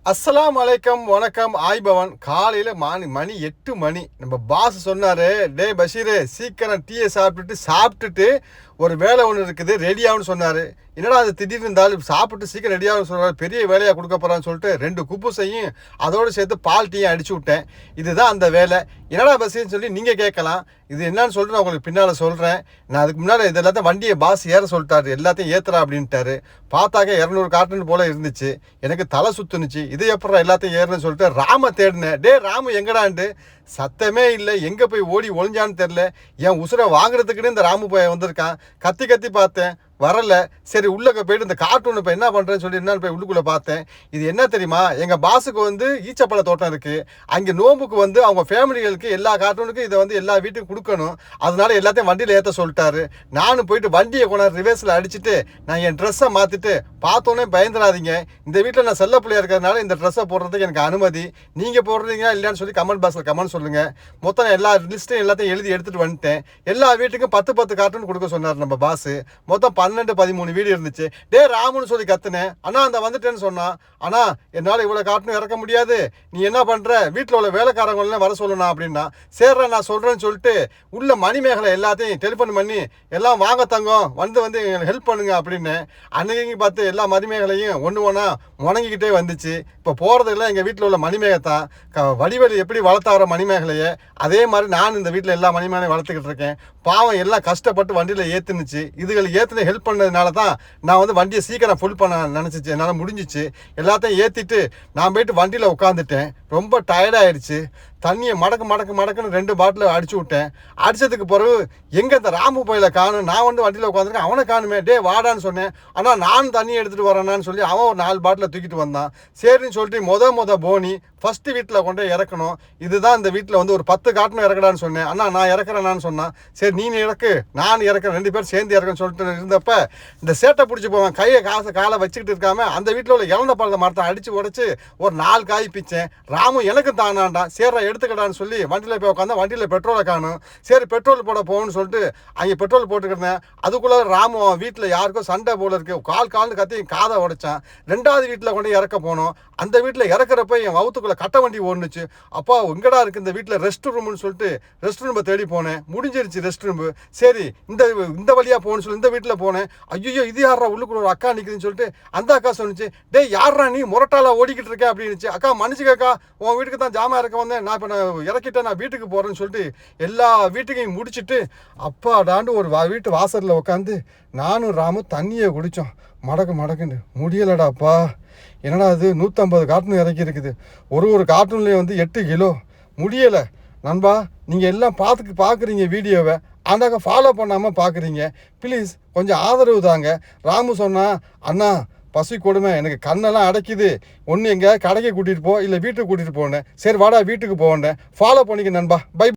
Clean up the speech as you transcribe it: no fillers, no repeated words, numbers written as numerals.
அஸ்ஸலாமு அலைக்கம், வணக்கம், ஆய்பவன். காலையில் மணி 8 மணி. நம்ம பாஸ் சொன்னார், டே பஷீரு சீக்கிரம் டீயை சாப்பிட்டுட்டு ஒரு வேலை ஒன்று இருக்குது, ரெடியாகுன்னு சொன்னார். என்னடா அது திடீர்னு இருந்தாலும் சாப்பிட்டு சீக்கிரம் ரெடியாகுன்னு சொல்கிறார், பெரிய வேலையாக கொடுக்க போகிறான்னு சொல்லிட்டு 2 குப்பூசையும் அதோடு சேர்த்து பால் டீயும் அடிச்சு விட்டேன். இதுதான் அந்த வேலை. என்னடா பஸ்ஸுன்னு சொல்லி நீங்கள் கேட்கலாம். இது என்னன்னு சொல்லிட்டு நான் உங்களுக்கு பின்னால் சொல்கிறேன். நான் அதுக்கு முன்னால் இது எல்லாத்தையும் வண்டியை பாஸ் ஏற சொல்லிட்டாரு, எல்லாத்தையும் ஏற்றுறா அப்படின்ட்டாரு. பார்த்தாக்க 200 கார்டன் போல் இருந்துச்சு. எனக்கு தலை சுற்றுனுச்சு. இது எப்பறம் எல்லாத்தையும் ஏறுன்னு சொல்லிட்டு ராம தேடினேன். டே ராமு எங்கடான்ட்டு சத்தமே இல்லை. எங்கே போய் ஓடி ஒளிஞ்சான்னு தெரில. என் உசுரை வாங்குறதுக்குன்னு இந்த ராமு போய் வந்திருக்கான். கத்தி கத்தி பார்த்தேன், வரல. சரி உள்ளக்க போயிட்டு இந்த கார்ட்டூன் இப்போ என்ன பண்ணுறேன்னு சொல்லி என்னன்னு போய் உள்ளுக்குள்ளே பார்த்தேன். இது என்ன தெரியுமா, எங்கள் பாஸுக்கு ஈச்சப்பழ தோட்டம் இருக்குது. அங்கே நோம்புக்கு அவங்க ஃபேமிலிகளுக்கு எல்லா கார்ட்டூனுக்கும் இதை எல்லா வீட்டுக்கும் கொடுக்கணும். அதனால எல்லாத்தையும் வண்டியில் ஏற்ற சொல்லிட்டாரு. நானும் போயிட்டு வண்டியை கொண்டாந்து ரிவர்ஸில் அடிச்சுட்டு நான் என் ட்ரெஸ்ஸை மாற்றிட்டு, பார்த்தோன்னே பயந்துடாதீங்க, இந்த வீட்டில் நான் செல்ல பிள்ளையா இருக்கிறதுனால இந்த ட்ரெஸ்ஸை போடுறதுக்கு எனக்கு அனுமதி. நீங்கள் போடுறீங்களா இல்லையான்னு சொல்லி கமெண்ட் பாக்ஸில் கமெண்ட் சொல்லுங்கள். மொத்தம் எல்லா லிஸ்ட்டையும் எல்லாத்தையும் எழுதி எடுத்துகிட்டு வந்துட்டேன். எல்லா வீட்டுக்கும் 10 கார்ட்டூன் கொடுக்க சொன்னார் நம்ம பாஸு. மொத்தம் 12-13 வீடு இருந்துச்சு. டே ராமுன்னு சொல்லி கத்துனேன். அண்ணா அந்த வந்துட்டேன்னு சொன்னான். அண்ணா என்னால் இவ்வளோ கார்ட்டூன் இறக்க முடியாது, நீ என்ன பண்ணுற, வீட்டில் உள்ள வேலைக்காரங்களெலாம் வர சொல்லணும் அப்படின்னா. சேர்றா நான் சொல்கிறேன்னு சொல்லிட்டு உள்ள மணிமேகலை எல்லாத்தையும் டெலிஃபோன் பண்ணி எல்லாம் வாங்க தங்கம் வந்து எங்களுக்கு ஹெல்ப் பண்ணுங்க அப்படின்னு. அன்னைக்கு பார்த்து எல்லா மணிமேகலையும் ஒன்று ஒன்றா முணங்கிக்கிட்டே வந்துச்சு. இப்போ போகிறதெல்லாம் எங்கள் வீட்டில் உள்ள மணிமேகத்தான். வடிவெளி எப்படி வளர்த்தார மணிமேகலையை அதே மாதிரி நான் இந்த வீட்டில் எல்லா மணிமேகலையும் வளர்த்துக்கிட்டு இருக்கேன். பாவம் எல்லாம் கஷ்டப்பட்டு வண்டியில் ஏற்றுனுச்சு. இதுகளை ஏற்றுன ஹெல்ப் பண்ணதுனால தான் நான் வண்டியை சீக்கிரம் ஃபுல் பண்ண நினச்சிச்சு. என்னால் முடிஞ்சிச்சு. எல்லாத்தையும் ஏற்றிட்டு நான் போயிட்டு வண்டியில் உட்காந்துட்டேன். ரொம்ப டயர்டாகிடுச்சு. தண்ணியை மடக்குன்னு 2 பாட்டில் அடிச்சு விட்டேன். அடித்ததுக்கு பிறகு எங்கே இந்த ராமு போயில காணும். நான் வண்டியில் உட்காந்துருக்கேன், அவனை காணுமே. டே வாடான்னு சொன்னேன். ஆனால் நானும் தண்ணி எடுத்துகிட்டு வரேன்னான்னு சொல்லி அவன் ஒரு 4 பாட்டில் தூக்கிட்டு வந்தான். சரின்னு சொல்லிட்டு மொத போனி ஃபஸ்ட்டு வீட்டில் கொண்டு இறக்கணும். இதுதான் இந்த வீட்டில் ஒரு 10 கார்ட்டூன் இறக்கடான்னு சொன்னேன். அண்ணா நான் இறக்குறேன்னான்னு சொன்னான். சரி நீ இறக்கு, நான் இறக்குறேன், 2 பேர் சேர்ந்து இறக்குன்னு சொல்லிட்டு இருந்தப்ப இந்த சேட்டை பிடிச்சி போவேன். கையை காலை வச்சுக்கிட்டு இருக்காம அந்த வீட்டில் உள்ள இழந்த பழத்தை மரத்தை அடித்து உடச்சி ஒரு 4 காய் பிச்சேன். ராமு எனக்கு தானான்டான். சரி எடுத்துக்கடான்னு சொல்லி வண்டியில் போய் உட்காந்தா வண்டியில் பெட்ரோலை காணும். சரி பெட்ரோல் போட போகணும்னு சொல்லிட்டு அங்கே பெட்ரோல் போட்டுக்கிட்டேன். அதுக்குள்ளே ராமு வீட்டில் யாருக்கும் சண்டை போல இருக்கு, கால்னு கத்தி காதை உடைச்சான். 2வது வீட்டில் கொண்டு இறக்க போனோம். அந்த வீட்டில் இறக்குறப்ப என் வவுத்துக்குள்ளே கட்ட வண்டி ஓடுனுச்சு. அப்பா எங்கடா இருக்குது இந்த வீட்டில் ரெஸ்ட் ரூம்னு சொல்லிட்டு ரெஸ்ட் ரூமை தேடி போனேன். முடிஞ்சிருச்சு ரெஸ்ட் ரூம். சரி இந்த வழியாக போகணும்னு சொல்லி இந்த வீட்டில் போனேன். ஐயோ இது யாரா உள்ளுக்குள்ள ஒரு அக்கா நிற்குதுன்னு சொல்லிட்டு அந்த அக்கா சொன்னிச்சு, டே யாரா நீ முரட்டால ஓடிக்கிட்டு இருக்கேன் அப்படின்னுச்சு. அக்கா மன்னிச்சுக்கக்கா, உன் வீட்டுக்கு தான் ஜாமான் இறக்க வந்தேன், நான் இப்போ நான் இறக்கிட்டேன், நான் வீட்டுக்கு போகிறேன்னு சொல்லிட்டு எல்லா வீட்டுக்கையும் முடிச்சுட்டு அப்பாடாண்டு ஒரு வீட்டு வாசலில் உட்காந்து நானும் ராமும் தண்ணியை குடித்தோம். மடக்குன்னு முடியலடாப்பா. என்னடா அது 150 கார்ட்டூன் இறக்கி இருக்குது. ஒரு கார்ட்டூன்லேயே 8 கிலோ. முடியலை நண்பா. நீங்கள் எல்லாம் பார்க்குறீங்க வீடியோவை, ஆனாக்க ஃபாலோ பண்ணாமல் பார்க்குறீங்க. ப்ளீஸ் கொஞ்சம் ஆதரவு தாங்க. ராமு சொன்னா, அண்ணா பசி கொடுமை, எனக்கு கண்ணெல்லாம் அடைக்குது, ஒன்று எங்கேயாவது கடைக்கு கூட்டிகிட்டு போ, இல்லை வீட்டுக்கு கூட்டிகிட்டு போனேன். சரி வாடா வீட்டுக்கு போனேன். ஃபாலோ பண்ணிக்க நண்பா. பை.